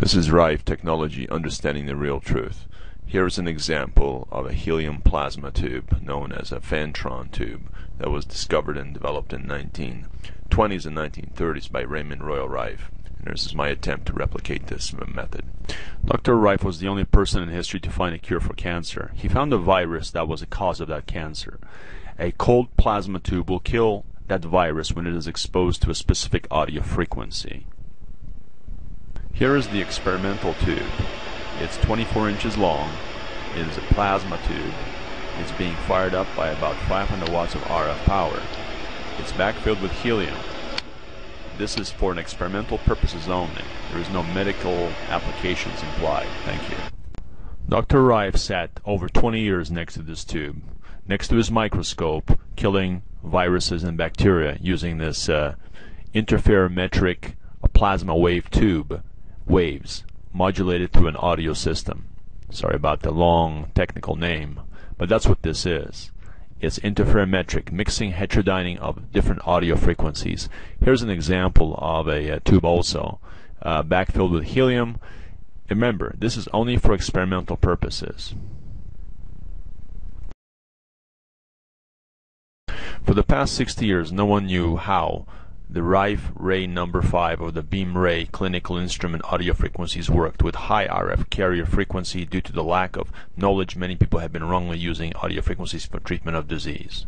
This is Rife Technology, Understanding the Real Truth. Here is an example of a helium plasma tube known as a Fantron tube that was discovered and developed in 1920s and 1930s by Raymond Rife. And this is my attempt to replicate this method. Dr. Rife was the only person in history to find a cure for cancer. He found a virus that was the cause of that cancer. A cold plasma tube will kill that virus when it is exposed to a specific audio frequency. Here is the experimental tube. It's 24 inches long. It is a plasma tube. It's being fired up by about 500 watts of RF power. It's backfilled with helium. This is for an experimental purposes only. There is no medical applications implied. Thank you. Dr. Rife sat over 20 years next to this tube, next to his microscope, killing viruses and bacteria using this interferometric plasma wave tube, waves modulated through an audio system. Sorry about the long technical name, but that's what this is. It's interferometric, mixing heterodyning of different audio frequencies. Here's an example of a tube also, backfilled with helium. Remember, this is only for experimental purposes. For the past 60 years, no one knew how the Rife Ray number 5 or the Beam Ray clinical instrument audio frequencies worked with high RF carrier frequency due to the lack of knowledge. Many people have been wrongly using audio frequencies for treatment of disease.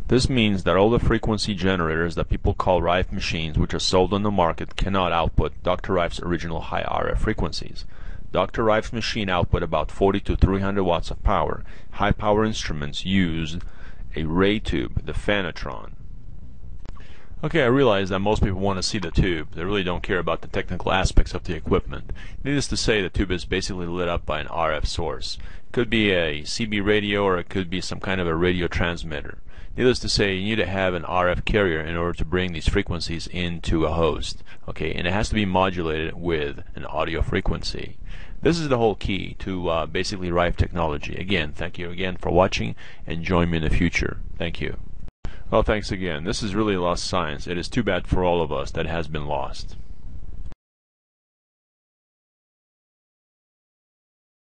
This means that all the frequency generators that people call Rife machines, which are sold on the market, cannot output Dr. Rife's original high RF frequencies. Dr. Rife's machine output about 40 to 300 watts of power. High power instruments use a ray tube, the Fantron. Okay, I realize that most people want to see the tube. They really don't care about the technical aspects of the equipment. Needless to say, the tube is basically lit up by an RF source. It could be a CB radio or it could be some kind of a radio transmitter. Needless to say, you need to have an RF carrier in order to bring these frequencies into a host. Okay, and it has to be modulated with an audio frequency. This is the whole key to basically Rife Technology. Again, thank you again for watching, and join me in the future. Thank you. Well, thanks again. This is really lost science. It is too bad for all of us that has been lost.